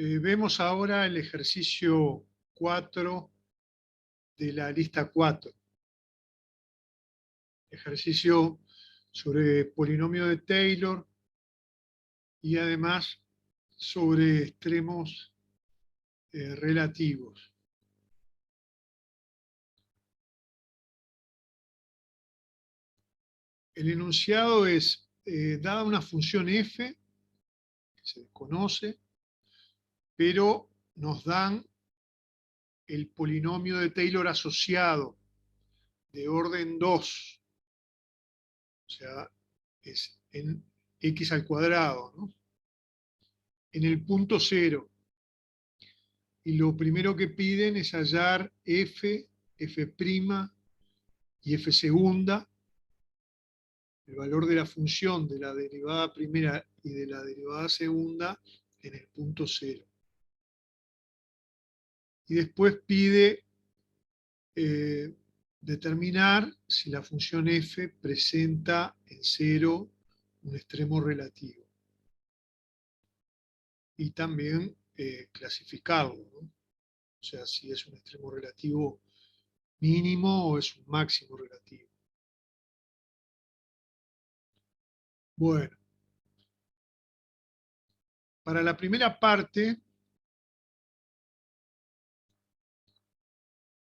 Vemos ahora el ejercicio 4 de la lista 4. Ejercicio sobre polinomio de Taylor y además sobre extremos relativos. El enunciado es, dada una función f, que se desconoce, pero nos dan el polinomio de Taylor asociado de orden 2, o sea, es en x al cuadrado, ¿no? En el punto 0. Y lo primero que piden es hallar f, f' y f segunda, el valor de la función de la derivada primera y de la derivada segunda en el punto 0. Y después pide determinar si la función f presenta en 0 un extremo relativo. Y también clasificarlo, ¿no? O sea, si es un extremo relativo mínimo o es un máximo relativo. Bueno, para la primera parte,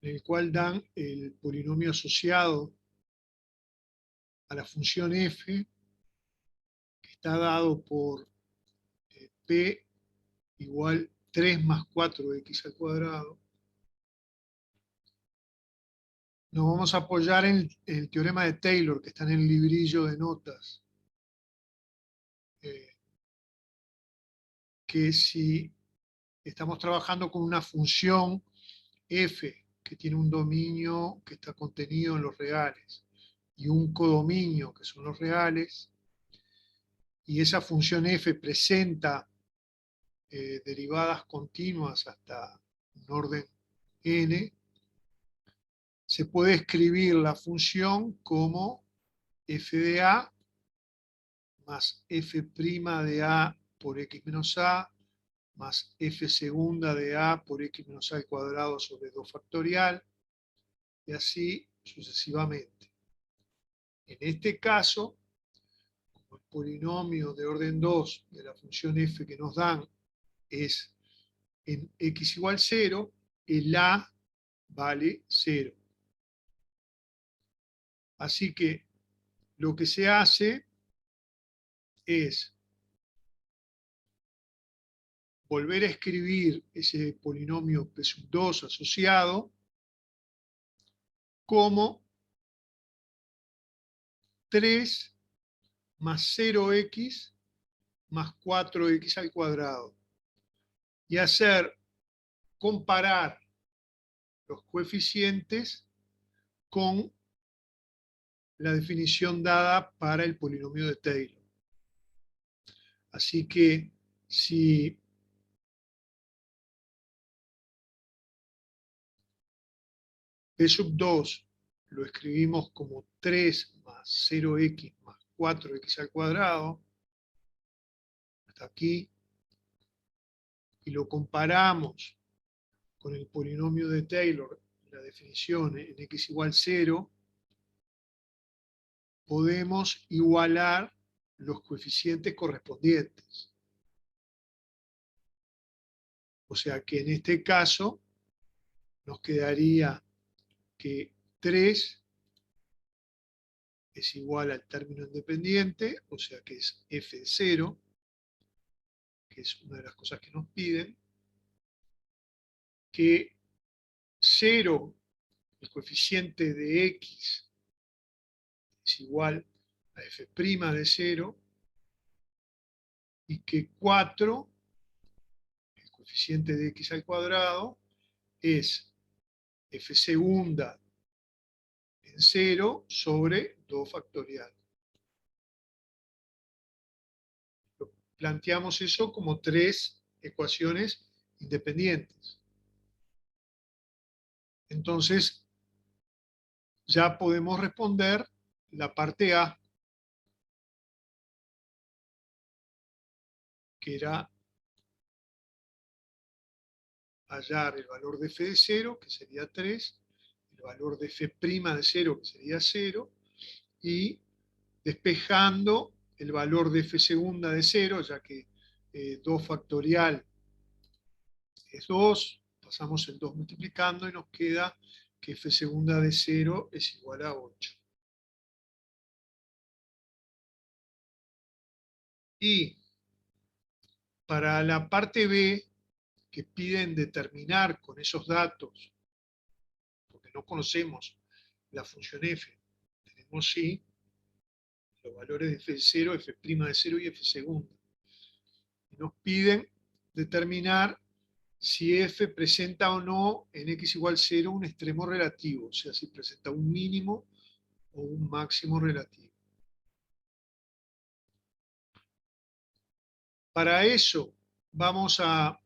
en el cual dan el polinomio asociado a la función f, que está dado por p igual 3 más 4x al cuadrado, nos vamos a apoyar en el teorema de Taylor, que está en el librillo de notas, que si estamos trabajando con una función f que tiene un dominio que está contenido en los reales y un codominio que son los reales, y esa función f presenta derivadas continuas hasta un orden n, se puede escribir la función como f de a más f' de a por x menos a más f segunda de a por x menos a al cuadrado sobre 2 factorial, y así sucesivamente. En este caso, como el polinomio de orden 2 de la función f que nos dan es en x igual 0, el a vale 0. Así que lo que se hace es volver a escribir ese polinomio p sub 2 asociado como 3 más 0x más 4x al cuadrado, y comparar los coeficientes con la definición dada para el polinomio de Taylor. Así que si p sub 2 lo escribimos como 3 más 0x más 4x al cuadrado, hasta aquí, y lo comparamos con el polinomio de Taylor, la definición en x igual 0, podemos igualar los coeficientes correspondientes. O sea que en este caso nos quedaría que 3 es igual al término independiente, o sea que es f de 0, que es una de las cosas que nos piden, que 0, el coeficiente de x, es igual a f' de 0, y que 4, el coeficiente de x al cuadrado, es f segunda en 0 sobre 2 factorial. Planteamos eso como 3 ecuaciones independientes. Entonces, ya podemos responder la parte A, que era hallar el valor de f de 0, que sería 3, el valor de f' de 0, que sería 0, y despejando el valor de f segunda de 0, ya que 2 factorial es 2, pasamos el 2 multiplicando y nos queda que f segunda de 0 es igual a 8. Y para la parte B, que piden determinar con esos datos, porque no conocemos la función f, tenemos sí los valores de f de 0, f' de 0 y f segunda. Y nos piden determinar si f presenta o no en x igual 0 un extremo relativo, o sea, si presenta un mínimo o un máximo relativo. Para eso vamos a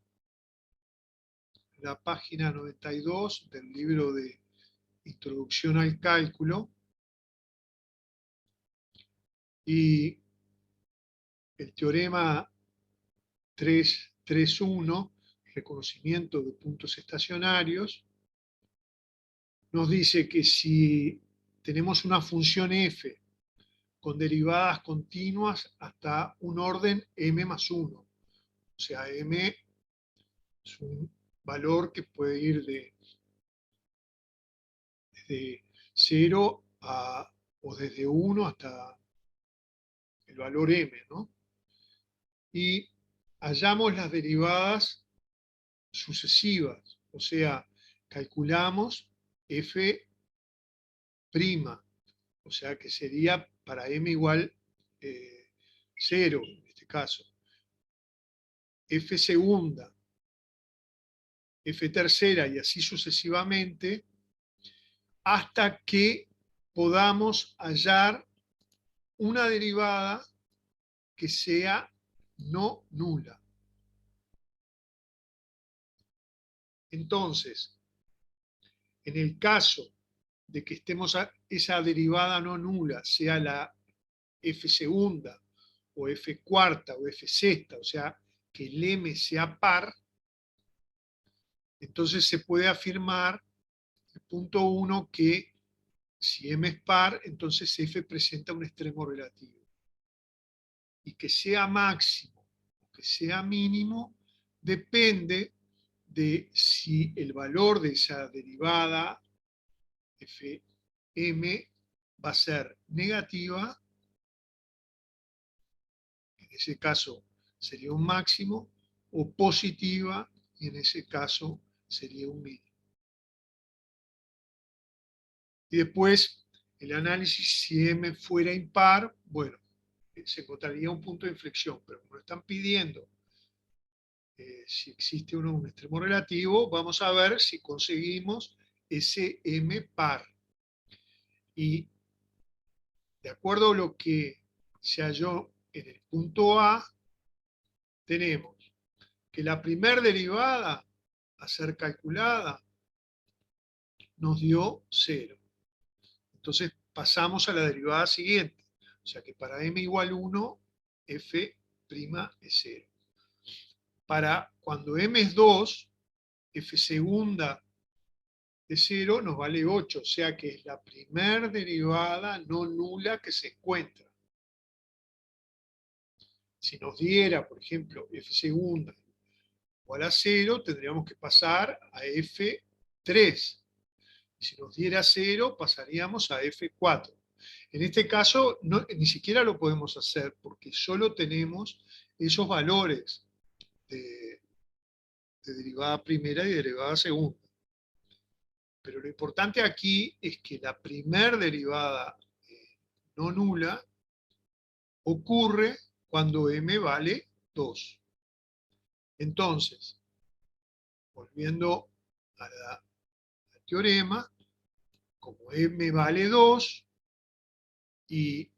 la página 92 del libro de Introducción al Cálculo y el teorema 331, reconocimiento de puntos estacionarios, nos dice que si tenemos una función f con derivadas continuas hasta un orden m más 1, o sea, m es un valor que puede ir desde 0 o desde 1 hasta el valor m, ¿no? Y hallamos las derivadas sucesivas, o sea, calculamos f', o sea que sería para m igual 0 en este caso, f segunda, f tercera y así sucesivamente, hasta que podamos hallar una derivada que sea no nula. Entonces, en el caso de que estemos a esa derivada no nula, sea la f segunda, o f cuarta, o f sexta, o sea, que el m sea par, entonces se puede afirmar, el punto 1, que si m es par, entonces f presenta un extremo relativo. Y que sea máximo o que sea mínimo depende de si el valor de esa derivada fm va a ser negativa, en ese caso sería un máximo, o positiva, y en ese caso sería un mínimo. Y después el análisis, si m fuera impar, bueno, se encontraría un punto de inflexión, pero como están pidiendo si existe o no un extremo relativo, vamos a ver si conseguimos ese m par. Y de acuerdo a lo que se halló en el punto A, tenemos que la primera derivada a ser calculada nos dio 0. Entonces pasamos a la derivada siguiente. O sea que para m igual 1, f' es 0. Para cuando m es 2, f segunda de 0 nos vale 8, o sea que es la primera derivada no nula que se encuentra. Si nos diera, por ejemplo, f segunda igual a 0, tendríamos que pasar a f3. Y si nos diera 0, pasaríamos a f4. En este caso, ni siquiera lo podemos hacer porque solo tenemos esos valores de derivada primera y derivada segunda. Pero lo importante aquí es que la primera derivada no nula ocurre cuando m vale 2. Entonces, volviendo al teorema, como m vale 2 y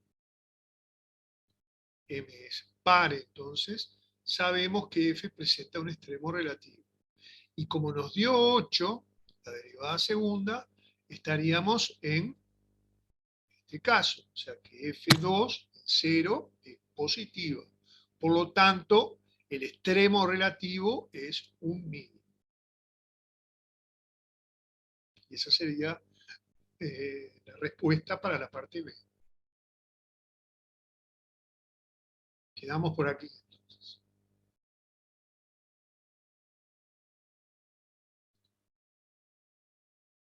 m es par, entonces sabemos que f presenta un extremo relativo. Y como nos dio 8, la derivada segunda, estaríamos en este caso, o sea que f2 en 0 es positiva. Por lo tanto, el extremo relativo es un mínimo. Y esa sería la respuesta para la parte B. Quedamos por aquí.